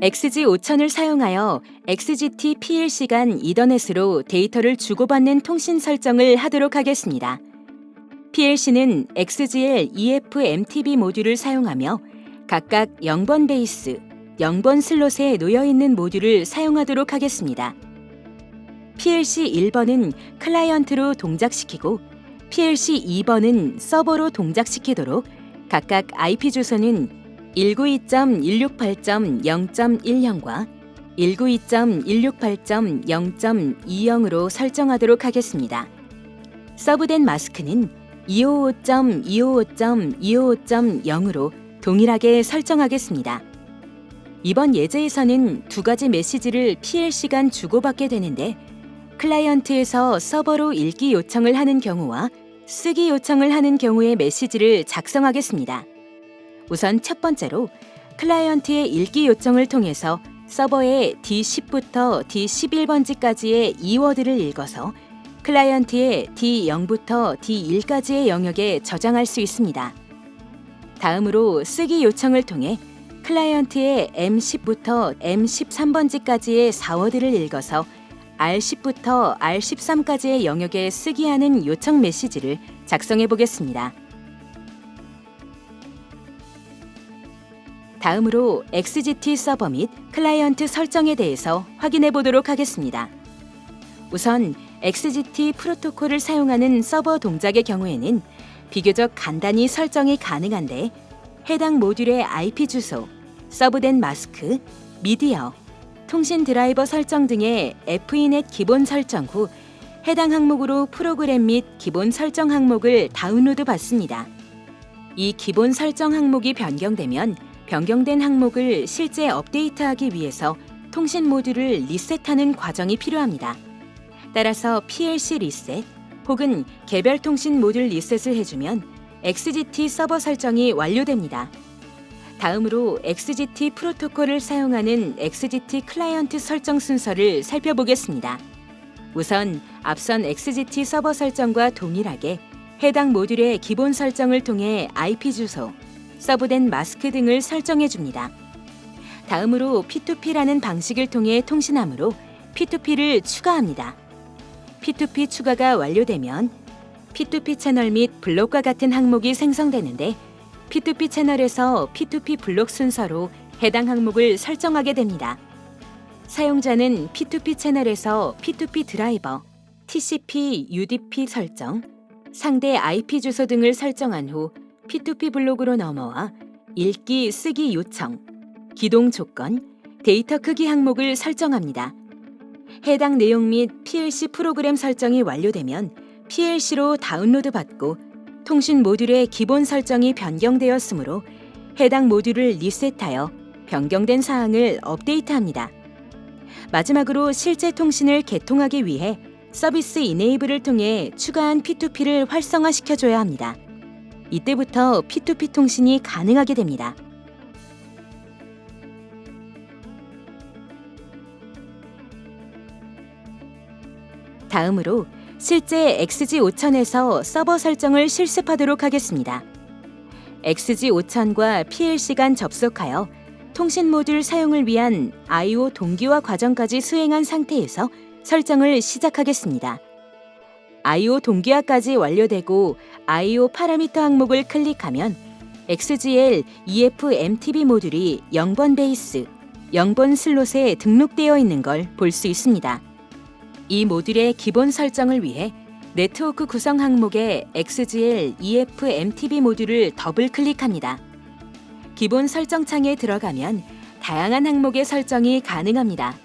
XG5000을 사용하여 XGT PLC 간 이더넷으로 데이터를 주고받는 통신 설정을 하도록 하겠습니다. PLC는 XGL EF-MTB 모듈을 사용하며 각각 0번 베이스, 0번 슬롯에 놓여있는 모듈을 사용하도록 하겠습니다. PLC 1번은 클라이언트로 동작시키고 PLC 2번은 서버로 동작시키도록 각각 IP 주소는 192.168.0.10과 192.168.0.20으로 설정하도록 하겠습니다. 서브된 마스크는 255.255.255.0으로 동일하게 설정하겠습니다. 이번 예제에서는 두 가지 메시지를 PLC 간 주고받게 되는데 클라이언트에서 서버로 읽기 요청을 하는 경우와 쓰기 요청을 하는 경우의 메시지를 작성하겠습니다. 우선 첫 번째로 클라이언트의 읽기 요청을 통해서 서버의 D10부터 D11번지까지의 이워드를 읽어서 클라이언트의 D0부터 D1까지의 영역에 저장할 수 있습니다. 다음으로 쓰기 요청을 통해 클라이언트의 M10부터 M13번지까지의 4워드를 읽어서 R10부터 R13까지의 영역에 쓰기하는 요청 메시지를 작성해 보겠습니다. 다음으로 XGT 서버 및 클라이언트 설정에 대해서 확인해 보도록 하겠습니다. 우선 XGT 프로토콜을 사용하는 서버 동작의 경우에는 비교적 간단히 설정이 가능한데 해당 모듈의 IP 주소, 서브된 마스크, 미디어, 통신 드라이버 설정 등의 FENet 기본 설정 후 해당 항목으로 프로그램 및 기본 설정 항목을 다운로드 받습니다. 이 기본 설정 항목이 변경되면 변경된 항목을 실제 업데이트하기 위해서 통신 모듈을 리셋하는 과정이 필요합니다. 따라서 PLC 리셋 혹은 개별 통신 모듈 리셋을 해주면 XGT 서버 설정이 완료됩니다. 다음으로 XGT 프로토콜을 사용하는 XGT 클라이언트 설정 순서를 살펴보겠습니다. 우선 앞선 XGT 서버 설정과 동일하게 해당 모듈의 기본 설정을 통해 IP 주소, 서브된 마스크 등을 설정해 줍니다. 다음으로 P2P라는 방식을 통해 통신하므로 P2P를 추가합니다. P2P 추가가 완료되면 P2P 채널 및 블록과 같은 항목이 생성되는데 P2P 채널에서 P2P 블록 순서로 해당 항목을 설정하게 됩니다. 사용자는 P2P 채널에서 P2P 드라이버, TCP, UDP 설정, 상대 IP 주소 등을 설정한 후 P2P 블록으로 넘어와 읽기, 쓰기 요청, 기동 조건, 데이터 크기 항목을 설정합니다. 해당 내용 및 PLC 프로그램 설정이 완료되면 PLC로 다운로드 받고 통신 모듈의 기본 설정이 변경되었으므로 해당 모듈을 리셋하여 변경된 사항을 업데이트합니다. 마지막으로 실제 통신을 개통하기 위해 서비스 이네이블을 통해 추가한 P2P를 활성화시켜줘야 합니다. 이때부터 P2P 통신이 가능하게 됩니다. 다음으로 실제 XG5000에서 서버 설정을 실습하도록 하겠습니다. XG5000과 PLC 간 접속하여 통신 모듈 사용을 위한 I/O 동기화 과정까지 수행한 상태에서 설정을 시작하겠습니다. I/O 동기화까지 완료되고 I/O 파라미터 항목을 클릭하면 XGL EF-MTB 모듈이 0번 베이스, 0번 슬롯에 등록되어 있는 걸 볼 수 있습니다. 이 모듈의 기본 설정을 위해 네트워크 구성 항목에 XGL EF-MTB 모듈을 더블 클릭합니다. 기본 설정 창에 들어가면 다양한 항목의 설정이 가능합니다.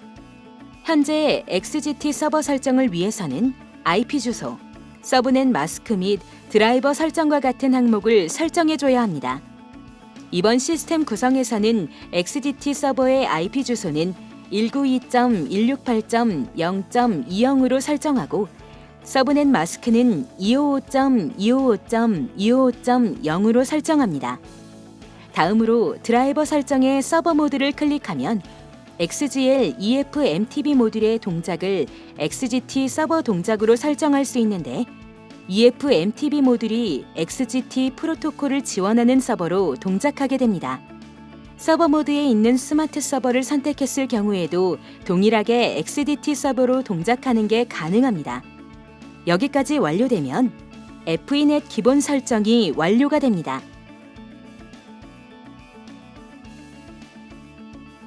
현재 XGT 서버 설정을 위해서는 IP 주소, 서브넷 마스크 및 드라이버 설정과 같은 항목을 설정해줘야 합니다. 이번 시스템 구성에서는 XGT 서버의 IP 주소는 192.168.0.20으로 설정하고 서브넷 마스크는 255.255.255.0으로 설정합니다. 다음으로 드라이버 설정의 서버 모드를 클릭하면 XGL EF-MTB 모듈의 동작을 XGT 서버 동작으로 설정할 수 있는데 EF-MTB 모듈이 XGT 프로토콜을 지원하는 서버로 동작하게 됩니다. 서버 모드에 있는 스마트 서버를 선택했을 경우에도 동일하게 XDT 서버로 동작하는 게 가능합니다. 여기까지 완료되면 FENet 기본 설정이 완료가 됩니다.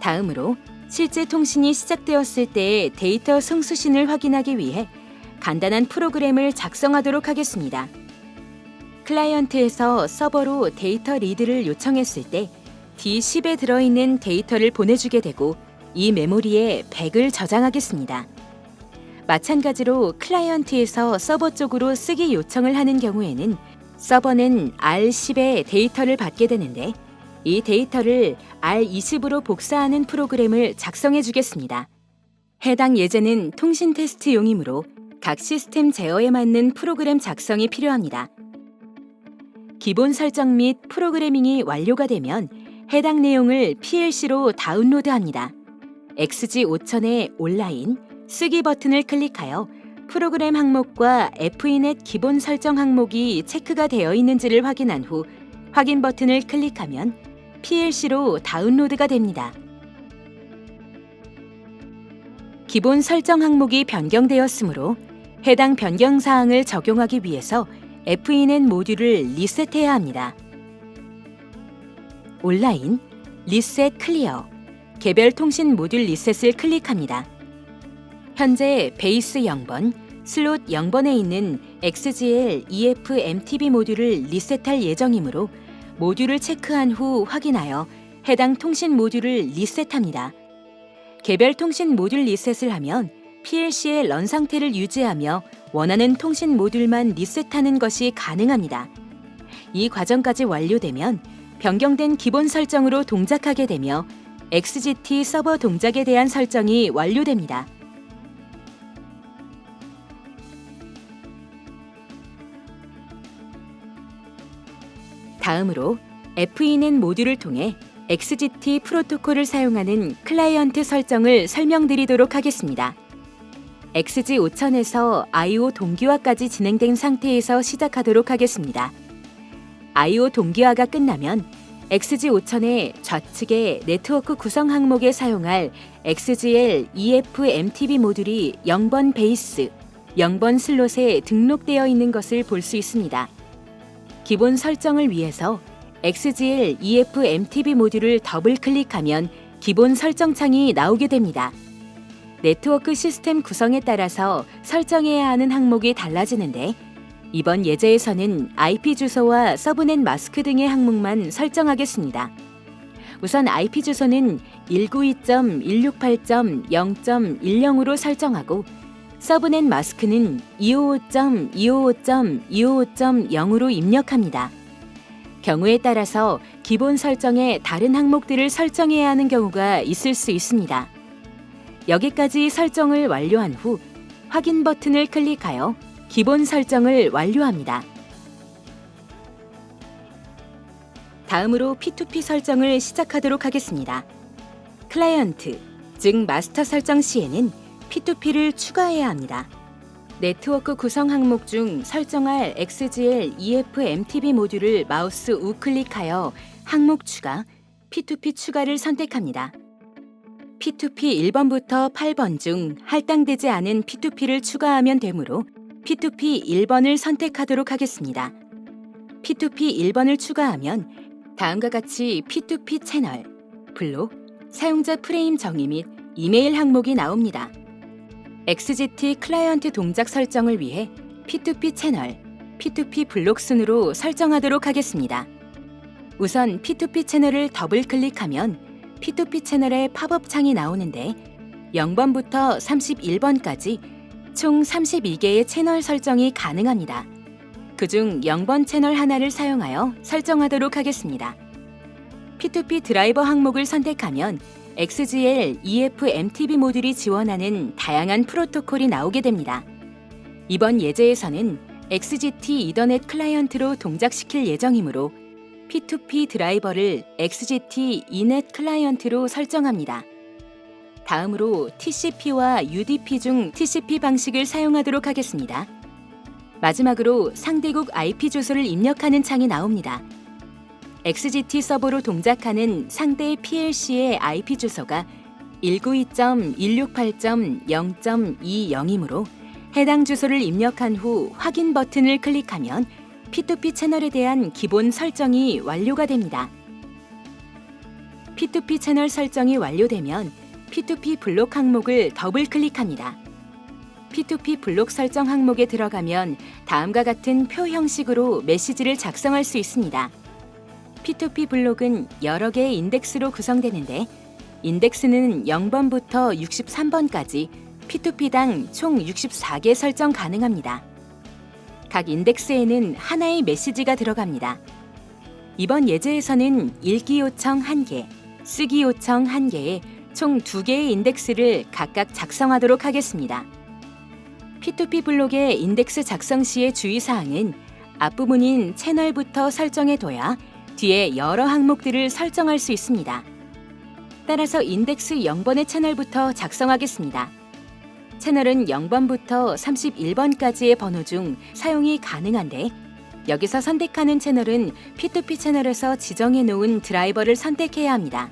다음으로 실제 통신이 시작되었을 때의 데이터送수신을 확인하기 위해 간단한 프로그램을 작성하도록 하겠습니다. 클라이언트에서 서버로 데이터 리드를 요청했을 때 D10에 들어있는 데이터를 보내주게 되고 이 메모리에 100을 저장하겠습니다. 마찬가지로 클라이언트에서 서버 쪽으로 쓰기 요청을 하는 경우에는 서버는 R10의 데이터를 받게 되는데 이 데이터를 R20으로 복사하는 프로그램을 작성해 주겠습니다. 해당 예제는 통신 테스트용이므로 각 시스템 제어에 맞는 프로그램 작성이 필요합니다. 기본 설정 및 프로그래밍이 완료가 되면 해당 내용을 PLC로 다운로드합니다. XG5000의 온라인 쓰기 버튼을 클릭하여 프로그램 항목과 FENet 기본 설정 항목이 체크가 되어 있는지를 확인한 후 확인 버튼을 클릭하면 PLC로 다운로드가 됩니다. 기본 설정 항목이 변경되었으므로 해당 변경 사항을 적용하기 위해서 FENet 모듈을 리셋해야 합니다. 온라인, 리셋 클리어, 개별 통신 모듈 리셋을 클릭합니다. 현재 베이스 0번, 슬롯 0번에 있는 XGL EF MTB 모듈을 리셋할 예정이므로 모듈을 체크한 후 확인하여 해당 통신 모듈을 리셋합니다. 개별 통신 모듈 리셋을 하면 PLC의 런 상태를 유지하며 원하는 통신 모듈만 리셋하는 것이 가능합니다. 이 과정까지 완료되면 변경된 기본 설정으로 동작하게 되며 XGT 서버 동작에 대한 설정이 완료됩니다. 다음으로 FENet 모듈을 통해 XGT 프로토콜을 사용하는 클라이언트 설정을 설명드리도록 하겠습니다. XG5000에서 I/O 동기화까지 진행된 상태에서 시작하도록 하겠습니다. I/O 동기화가 끝나면 XG5000의 좌측의 네트워크 구성 항목에 사용할 XGL EF MTB 모듈이 0번 베이스, 0번 슬롯에 등록되어 있는 것을 볼 수 있습니다. 기본 설정을 위해서 XGL EF MTB 모듈을 더블 클릭하면 기본 설정 창이 나오게 됩니다. 네트워크 시스템 구성에 따라서 설정해야 하는 항목이 달라지는데 이번 예제에서는 IP 주소와 서브넷 마스크 등의 항목만 설정하겠습니다. 우선 IP 주소는 192.168.0.10으로 설정하고 서브넷 마스크는 255.255.255.0으로 입력합니다. 경우에 따라서 기본 설정에 다른 항목들을 설정해야 하는 경우가 있을 수 있습니다. 여기까지 설정을 완료한 후 확인 버튼을 클릭하여 기본 설정을 완료합니다. 다음으로 P2P 설정을 시작하도록 하겠습니다. 클라이언트, 즉 마스터 설정 시에는 P2P를 추가해야 합니다. 네트워크 구성 항목 중 설정할 XGL EF MTB 모듈을 마우스 우클릭하여 항목 추가, P2P 추가를 선택합니다. P2P 1번부터 8번 중 할당되지 않은 P2P를 추가하면 되므로 P2P 1번을 선택하도록 하겠습니다. P2P 1번을 추가하면 다음과 같이 P2P 채널, 블록, 사용자 프레임 정의 및 이메일 항목이 나옵니다. XGT 클라이언트 동작 설정을 위해 P2P 채널, P2P 블록 순으로 설정하도록 하겠습니다. 우선 P2P 채널을 더블 클릭하면 P2P 채널의 팝업 창이 나오는데 0번부터 31번까지 총 32개의 채널 설정이 가능합니다. 그중 0번 채널 하나를 사용하여 설정하도록 하겠습니다. P2P 드라이버 항목을 선택하면 XGL EF MTB 모듈이 지원하는 다양한 프로토콜이 나오게 됩니다. 이번 예제에서는 XGT 이더넷 클라이언트로 동작시킬 예정이므로 P2P 드라이버를 XGT 이넷 클라이언트로 설정합니다. 다음으로 TCP와 UDP 중 TCP 방식을 사용하도록 하겠습니다. 마지막으로 상대국 IP 주소를 입력하는 창이 나옵니다. XGT 서버로 동작하는 상대 PLC의 IP 주소가 192.168.0.20이므로 해당 주소를 입력한 후 확인 버튼을 클릭하면 P2P 채널에 대한 기본 설정이 완료가 됩니다. P2P 채널 설정이 완료되면 P2P 블록 항목을 더블 클릭합니다. P2P 블록 설정 항목에 들어가면 다음과 같은 표 형식으로 메시지를 작성할 수 있습니다. P2P 블록은 여러 개의 인덱스로 구성되는데 인덱스는 0번부터 63번까지 P2P당 총 64개 설정 가능합니다. 각 인덱스에는 하나의 메시지가 들어갑니다. 이번 예제에서는 읽기 요청 1개, 쓰기 요청 1개에 총 2개의 인덱스를 각각 작성하도록 하겠습니다. P2P 블록의 인덱스 작성 시의 주의사항은 앞부분인 채널부터 설정해둬야 뒤에 여러 항목들을 설정할 수 있습니다. 따라서 인덱스 0번의 채널부터 작성하겠습니다. 채널은 0번부터 31번까지의 번호 중 사용이 가능한데 여기서 선택하는 채널은 P2P 채널에서 지정해 놓은 드라이버를 선택해야 합니다.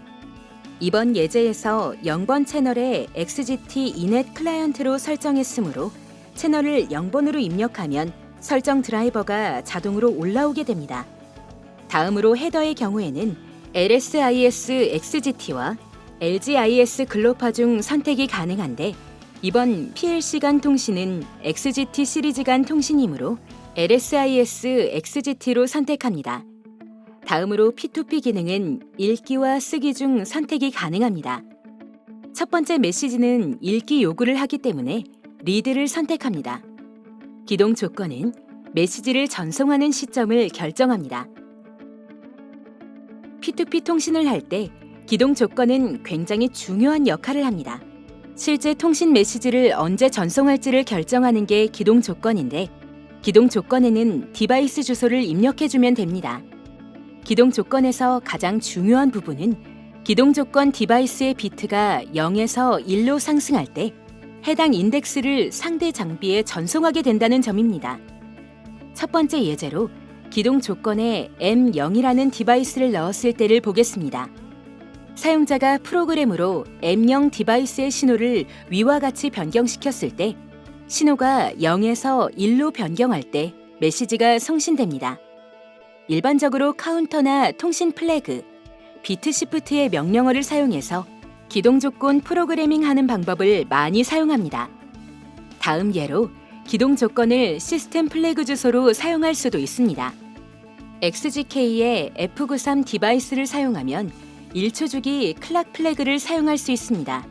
이번 예제에서 0번 채널에 XGT 이넷 클라이언트로 설정했으므로 채널을 0번으로 입력하면 설정 드라이버가 자동으로 올라오게 됩니다. 다음으로 헤더의 경우에는 LSIS XGT와 LGIS 글로파 중 선택이 가능한데 이번 PLC 간 통신은 XGT 시리즈 간 통신이므로 LSIS XGT로 선택합니다. 다음으로 P2P 기능은 읽기와 쓰기 중 선택이 가능합니다. 첫 번째 메시지는 읽기 요구를 하기 때문에 리드를 선택합니다. 기동 조건은 메시지를 전송하는 시점을 결정합니다. P2P 통신을 할 때 기동 조건은 굉장히 중요한 역할을 합니다. 실제 통신 메시지를 언제 전송할지를 결정하는 게 기동 조건인데 기동 조건에는 디바이스 주소를 입력해주면 됩니다. 기동 조건에서 가장 중요한 부분은 기동 조건 디바이스의 비트가 0에서 1로 상승할 때 해당 인덱스를 상대 장비에 전송하게 된다는 점입니다. 첫 번째 예제로 기동 조건에 M0이라는 디바이스를 넣었을 때를 보겠습니다. 사용자가 프로그램으로 M0 디바이스의 신호를 위와 같이 변경시켰을 때 신호가 0에서 1로 변경할 때 메시지가送신됩니다. 일반적으로 카운터나 통신 플래그, 비트 시프트의 명령어를 사용해서 기동 조건 프로그래밍 하는 방법을 많이 사용합니다. 다음 예로 기동 조건을 시스템 플래그 주소로 사용할 수도 있습니다. XGK의 F93 디바이스를 사용하면 1초 주기 클락 플래그를 사용할 수 있습니다.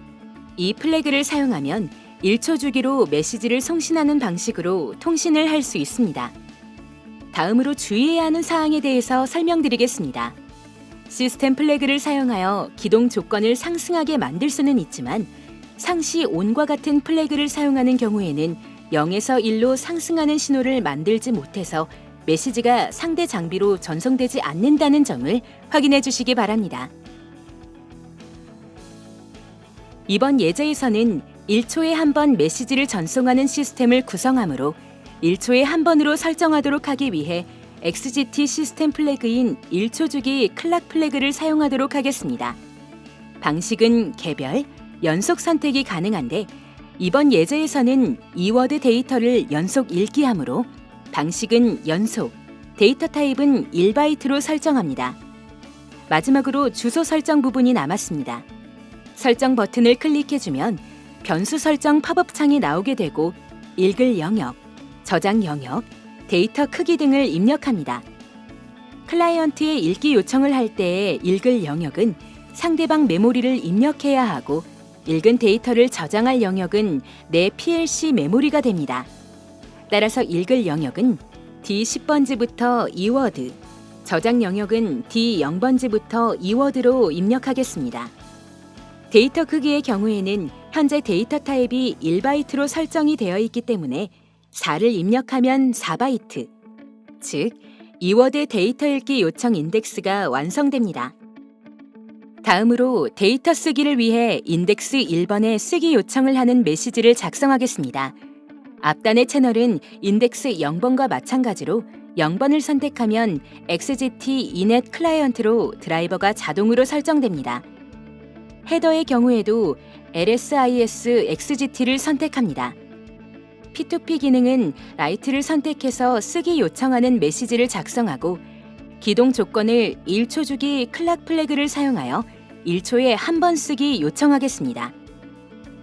이 플래그를 사용하면 1초 주기로 메시지를送신하는 방식으로 통신을 할 수 있습니다. 다음으로 주의해야 하는 사항에 대해서 설명드리겠습니다. 시스템 플래그를 사용하여 기동 조건을 상승하게 만들 수는 있지만 상시 ON과 같은 플래그를 사용하는 경우에는 0에서 1로 상승하는 신호를 만들지 못해서 메시지가 상대 장비로 전송되지 않는다는 점을 확인해 주시기 바랍니다. 이번 예제에서는 1초에 한 번 메시지를 전송하는 시스템을 구성하므로 1초에 한 번으로 설정하도록 하기 위해 XGT 시스템 플래그인 1초 주기 클락 플래그를 사용하도록 하겠습니다. 방식은 개별, 연속 선택이 가능한데 이번 예제에서는 이워드 데이터를 연속 읽기하므로 방식은 연속, 데이터 타입은 1바이트로 설정합니다. 마지막으로 주소 설정 부분이 남았습니다. 설정 버튼을 클릭해주면 변수 설정 팝업 창이 나오게 되고 읽을 영역, 저장 영역, 데이터 크기 등을 입력합니다. 클라이언트에 읽기 요청을 할 때의 읽을 영역은 상대방 메모리를 입력해야 하고 읽은 데이터를 저장할 영역은 내 PLC 메모리가 됩니다. 따라서 읽을 영역은 D10번지부터 2워드, 저장 영역은 D0번지부터 2워드로 입력하겠습니다. 데이터 크기의 경우에는 현재 데이터 타입이 1바이트로 설정이 되어 있기 때문에 4를 입력하면 4바이트, 즉 2워드 데이터 읽기 요청 인덱스가 완성됩니다. 다음으로 데이터 쓰기를 위해 인덱스 1번에 쓰기 요청을 하는 메시지를 작성하겠습니다. 앞단의 채널은 인덱스 0번과 마찬가지로 0번을 선택하면 XGT 이넷 클라이언트로 드라이버가 자동으로 설정됩니다. 헤더의 경우에도 LSIS XGT를 선택합니다. P2P 기능은 라이트를 선택해서 쓰기 요청하는 메시지를 작성하고 기동 조건을 1초 주기 클락 플래그를 사용하여 1초에 한 번 쓰기 요청하겠습니다.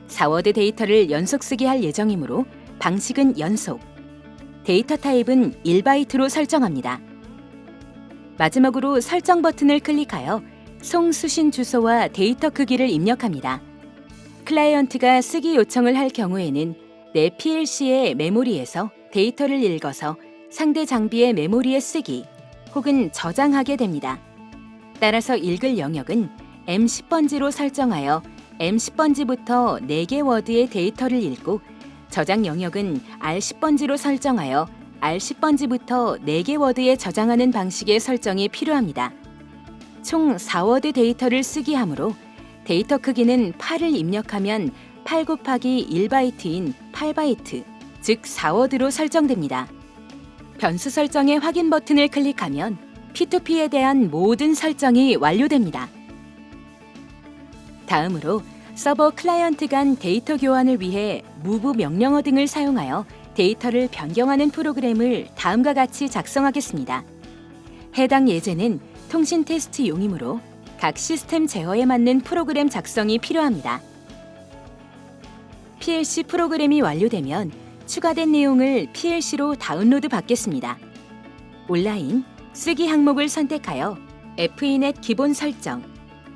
4워드 데이터를 연속 쓰기 할 예정이므로 방식은 연속, 데이터 타입은 1바이트로 설정합니다. 마지막으로 설정 버튼을 클릭하여 송수신 주소와 데이터 크기를 입력합니다. 클라이언트가 쓰기 요청을 할 경우에는 내 PLC의 메모리에서 데이터를 읽어서 상대 장비의 메모리에 쓰기 혹은 저장하게 됩니다. 따라서 읽을 영역은 M10번지로 설정하여 M10번지부터 4개 워드의 데이터를 읽고 저장 영역은 R10번지로 설정하여 R10번지부터 4개 워드에 저장하는 방식의 설정이 필요합니다. 총 4워드 데이터를 쓰기 하므로 데이터 크기는 8을 입력하면 8 곱하기 1바이트인 8바이트, 즉 4워드로 설정됩니다. 변수 설정의 확인 버튼을 클릭하면 P2P에 대한 모든 설정이 완료됩니다. 다음으로 서버 클라이언트 간 데이터 교환을 위해 move 명령어 등을 사용하여 데이터를 변경하는 프로그램을 다음과 같이 작성하겠습니다. 해당 예제는 통신 테스트용이므로 각 시스템 제어에 맞는 프로그램 작성이 필요합니다. PLC 프로그램이 완료되면 추가된 내용을 PLC로 다운로드 받겠습니다. 온라인, 쓰기 항목을 선택하여 FENET 기본 설정,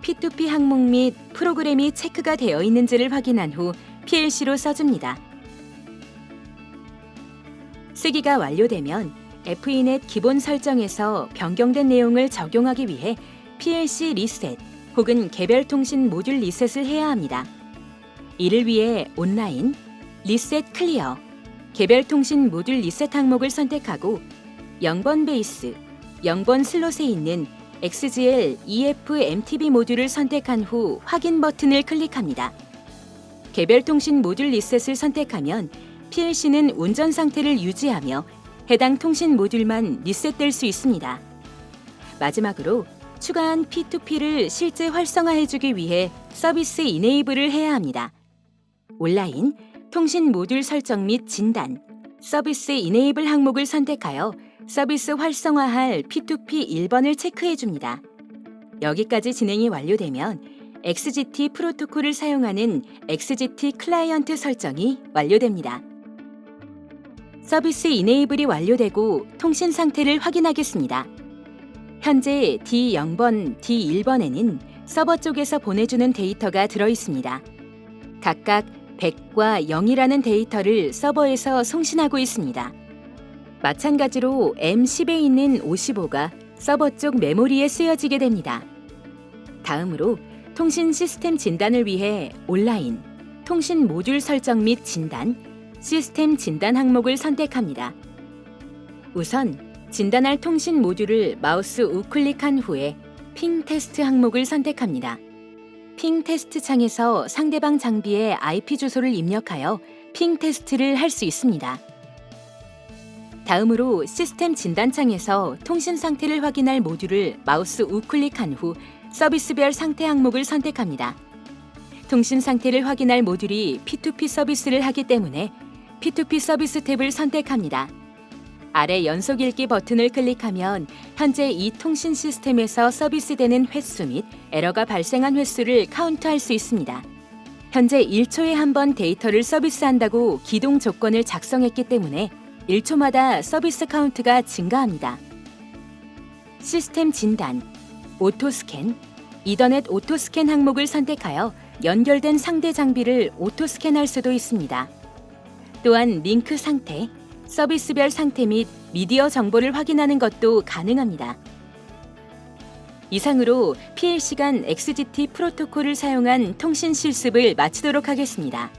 P2P 항목 및 프로그램이 체크가 되어 있는지를 확인한 후 PLC로 써줍니다. 쓰기가 완료되면 FENET 기본 설정에서 변경된 내용을 적용하기 위해 PLC 리셋 혹은 개별 통신 모듈 리셋을 해야 합니다. 이를 위해 온라인, 리셋 클리어, 개별 통신 모듈 리셋 항목을 선택하고 0번 베이스, 0번 슬롯에 있는 XGL EF-MTB 모듈을 선택한 후 확인 버튼을 클릭합니다. 개별 통신 모듈 리셋을 선택하면 PLC는 운전 상태를 유지하며 해당 통신 모듈만 리셋될 수 있습니다. 마지막으로 추가한 P2P를 실제 활성화해주기 위해 서비스 이네이블을 해야 합니다. 온라인, 통신 모듈 설정 및 진단, 서비스 이네이블 항목을 선택하여 서비스 활성화할 P2P 1번을 체크해 줍니다. 여기까지 진행이 완료되면 XGT 프로토콜을 사용하는 XGT 클라이언트 설정이 완료됩니다. 서비스 이네이블이 완료되고 통신 상태를 확인하겠습니다. 현재 D0번, D1번에는 서버 쪽에서 보내주는 데이터가 들어있습니다. 각각 100과 0이라는 데이터를 서버에서 송신하고 있습니다. 마찬가지로 M10에 있는 55가 서버 쪽 메모리에 쓰여지게 됩니다. 다음으로 통신 시스템 진단을 위해 온라인, 통신 모듈 설정 및 진단, 시스템 진단 항목을 선택합니다. 우선 진단할 통신 모듈을 마우스 우클릭한 후에 핑 테스트 항목을 선택합니다. 핑 테스트 창에서 상대방 장비의 IP 주소를 입력하여 핑 테스트를 할 수 있습니다. 다음으로 시스템 진단 창에서 통신 상태를 확인할 모듈을 마우스 우클릭한 후 서비스별 상태 항목을 선택합니다. 통신 상태를 확인할 모듈이 P2P 서비스를 하기 때문에 P2P 서비스 탭을 선택합니다. 아래 연속 읽기 버튼을 클릭하면 현재 이 통신 시스템에서 서비스되는 횟수 및 에러가 발생한 횟수를 카운트할 수 있습니다. 현재 1초에 한 번 데이터를 서비스한다고 기동 조건을 작성했기 때문에 1초마다 서비스 카운트가 증가합니다. 시스템 진단, 오토 스캔, 이더넷 오토 스캔 항목을 선택하여 연결된 상대 장비를 오토 스캔할 수도 있습니다. 또한 링크 상태, 서비스별 상태 및 미디어 정보를 확인하는 것도 가능합니다. 이상으로 PLC 간 XGT 프로토콜을 사용한 통신 실습을 마치도록 하겠습니다.